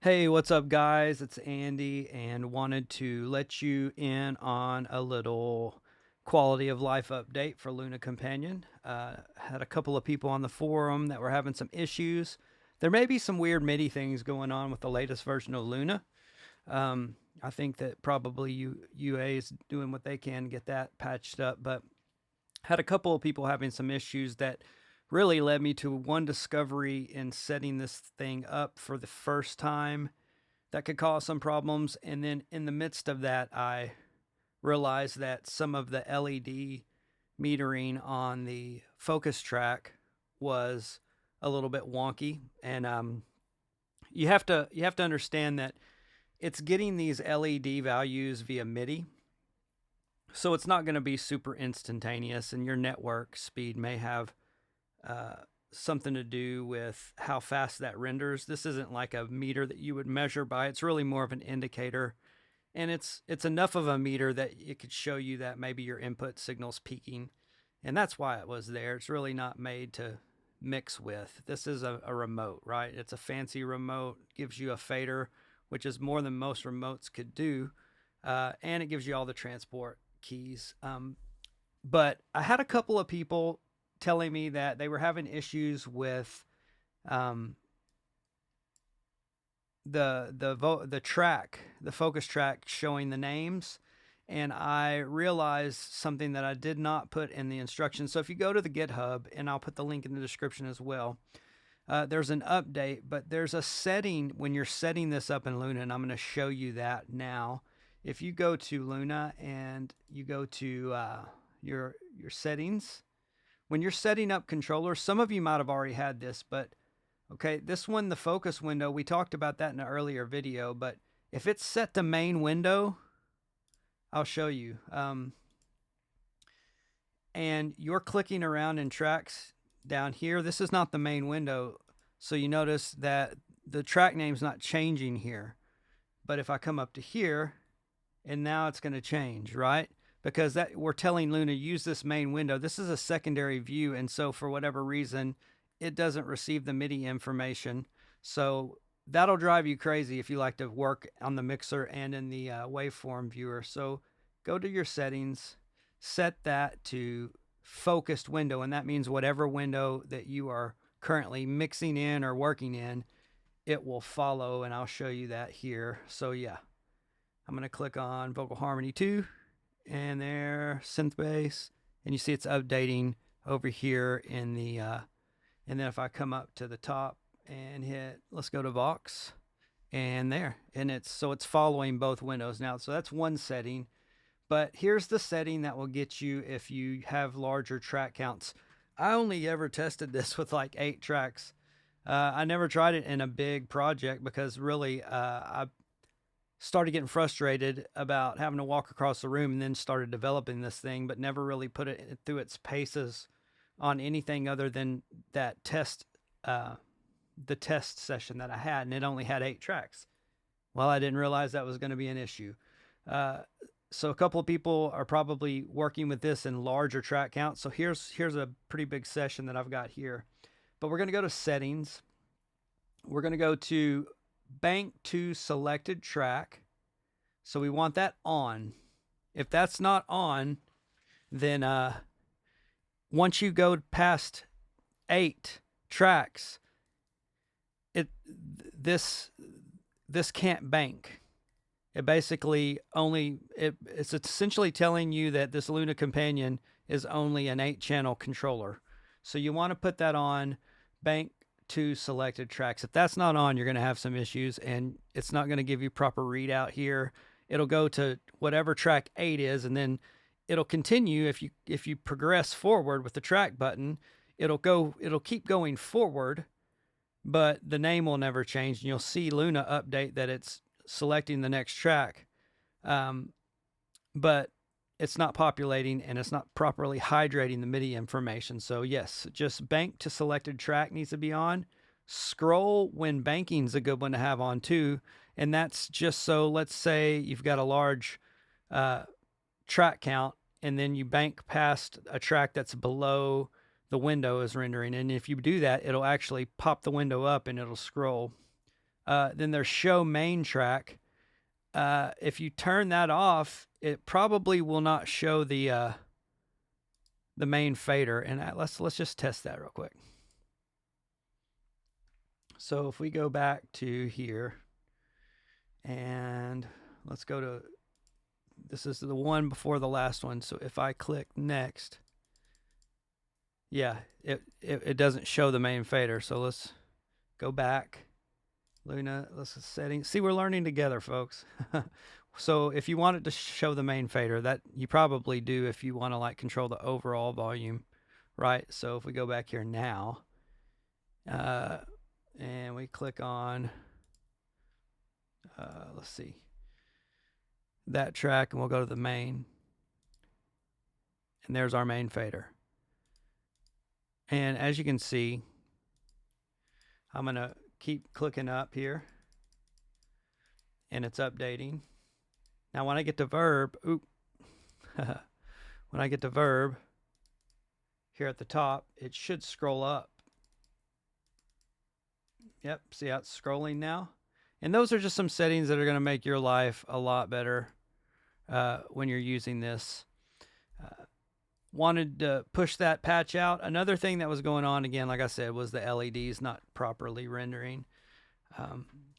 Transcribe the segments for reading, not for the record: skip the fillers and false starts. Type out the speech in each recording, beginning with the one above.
Hey, what's up, guys? It's Andy, and wanted to let you in on a little quality of life update for Luna Companion. Had a couple of people on the forum that were having some issues. There may be some weird MIDI things going on with the latest version of Luna. I think that probably UA is doing what they can to get that patched up, but had a couple of people having some issues that really led me to one discovery in setting this thing up for the first time that could cause some problems. And then in the midst of that, I realized that some of the LED metering on the focus track was a little bit wonky. And you have to understand that it's getting these LED values via MIDI. So it's not going to be super instantaneous, and your network speed may have uh, something to do with how fast that renders. This isn't like a meter that you would measure by. It's really more of an indicator, and it's enough of a meter that it could show you that maybe your input signal's peaking, and that's why it was there. It's really not made to mix with. This is a remote, right? It's a fancy remote, gives you a fader, which is more than most remotes could do, and it gives you all the transport keys. But I had a couple of people telling me that they were having issues with um, the track, the focus track showing the names, and I realized something that I did not put in the instructions. So if you go to the GitHub, and I'll put the link in the description as well, there's an update, but there's a setting when you're setting this up in Luna, and I'm going to show you that now. If you go to Luna and you go to your settings, when you're setting up controllers, some of you might have already had this, but okay, this one, the focus window, we talked about that in an earlier video, but if it's set to main window, I'll show you. And you're clicking around in tracks down here. This is not the main window, so you notice that the track name's not changing here. But if I come up to here, and now it's going to change, right? Because that we're telling Luna use this main window. This is a secondary view, and so for whatever reason, it doesn't receive the MIDI information. So that'll drive you crazy if you like to work on the mixer and in the waveform viewer. So go to your settings, set that to focused window, and that means whatever window that you are currently mixing in or working in, it will follow, and I'll show you that here. So yeah, I'm going to click on Vocal Harmony 2, and there, synth bass, and you see it's updating over here in the, and then if I come up to the top and hit, let's go to Vox, and there, and it's following both windows now. So that's one setting, but here's the setting that will get you if you have larger track counts. I only ever tested this with like 8 tracks. I never tried it in a big project because really I started getting frustrated about having to walk across the room, and then started developing this thing, but never really put it through its paces on anything other than that test, the test session that I had, and it only had 8 tracks. Well, I didn't realize that was going to be an issue. So a couple of people are probably working with this in larger track counts. So here's a pretty big session that I've got here. But we're going to go to settings. We're going to go to bank to selected track. So we want that on. If that's not on, then once you go past 8 tracks, this can't bank. It basically it's essentially telling you that this Luna Companion is only an 8-channel controller. So you want to put that on bank to selected tracks. If that's not on, you're going to have some issues, and it's not going to give you proper readout here. It'll go to whatever track 8 is, and then it'll continue. If you progress forward with the track button, it'll keep going forward, but the name will never change, and you'll see Luna update that it's selecting the next track, but it's not populating, and it's not properly hydrating the MIDI information. So yes, just bank to selected track needs to be on. Scroll when banking is a good one to have on too, and that's just so, let's say you've got a large track count, and then you bank past a track that's below the window is rendering, and if you do that, it'll actually pop the window up and it'll scroll. Then there's show main track. If you turn that off, it probably will not show the main fader. And let's just test that real quick. So if we go back to here, and let's go to, this is the one before the last one. So if I click next, yeah, it doesn't show the main fader. So let's go back. Luna, let's settings. See, we're learning together, folks. So if you want it to show the main fader, that you probably do if you want to like control the overall volume, right? So if we go back here now, and we click on, let's see, that track, and we'll go to the main, and there's our main fader. And as you can see, I'm gonna keep clicking up here, and it's updating. Now when I get to verb, when I get to verb here at the top, it should scroll up. Yep, see how it's scrolling now? And those are just some settings that are going to make your life a lot better when you're using this. Wanted to push that patch out. Another thing that was going on, again, like I said, was the LEDs not properly rendering.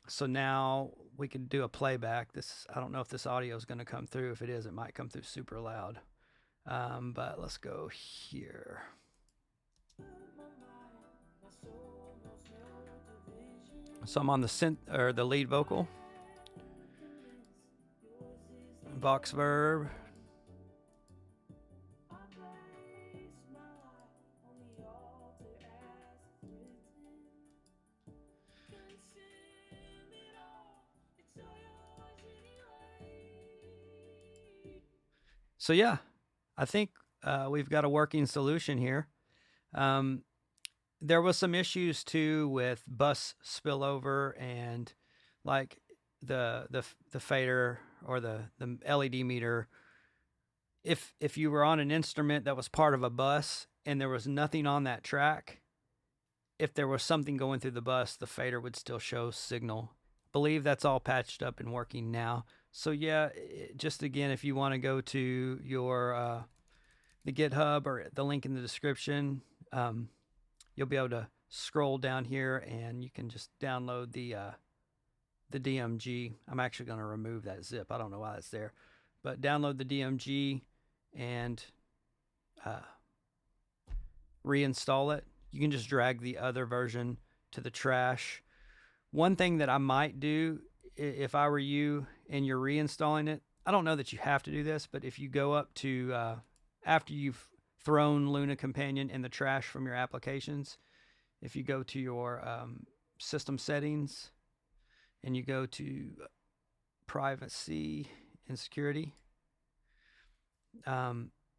So now we can do a playback. I don't know if this audio is going to come through. If it is, it might come through super loud. But let's go here. So I'm on the synth, or the lead vocal. Vox verb. So yeah, I think we've got a working solution here. There was some issues too with bus spillover and like the fader or the LED meter. If you were on an instrument that was part of a bus and there was nothing on that track, if there was something going through the bus, the fader would still show signal. I believe that's all patched up and working now. So yeah, just again, if you want to go to your the GitHub or the link in the description, you'll be able to scroll down here and you can just download the DMG. I'm actually going to remove that zip. I don't know why it's there, but download the DMG and reinstall it. You can just drag the other version to the trash. One thing that I might do if I were you and you're reinstalling it, I don't know that you have to do this, but if you go up to after you've thrown Luna Companion in the trash from your applications, if you go to your system settings and you go to privacy and security,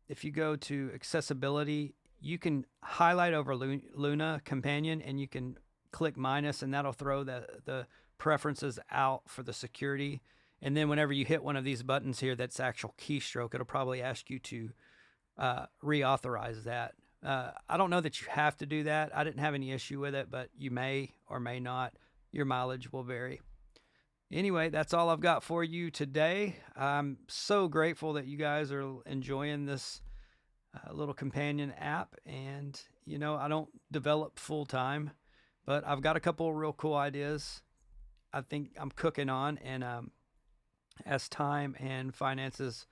if you go to accessibility, you can highlight over Luna Companion and you can click minus, and that'll throw the preferences out for the security. And then whenever you hit one of these buttons here that's actual keystroke, it'll probably ask you to reauthorize that. I don't know that you have to do that. I didn't have any issue with it, but you may or may not. Your mileage will vary. Anyway, that's all I've got for you today. I'm so grateful that you guys are enjoying this little companion app. And, you know, I don't develop full time, but I've got a couple of real cool ideas I think I'm cooking on. And as time and finances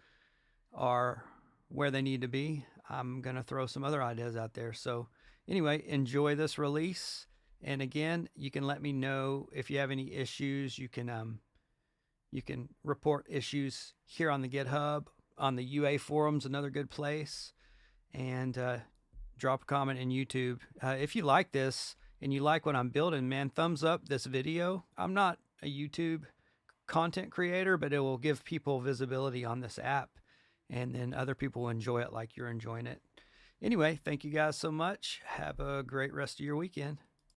are where they need to be, I'm going to throw some other ideas out there. So anyway, enjoy this release. And again, you can let me know if you have any issues. You can report issues here on the GitHub, on the UA forums, another good place, and drop a comment in YouTube. If you like this and you like what I'm building, man, thumbs up this video. I'm not a YouTube content creator, but it will give people visibility on this app, and then other people will enjoy it like you're enjoying it. Anyway, thank you guys so much. Have a great rest of your weekend.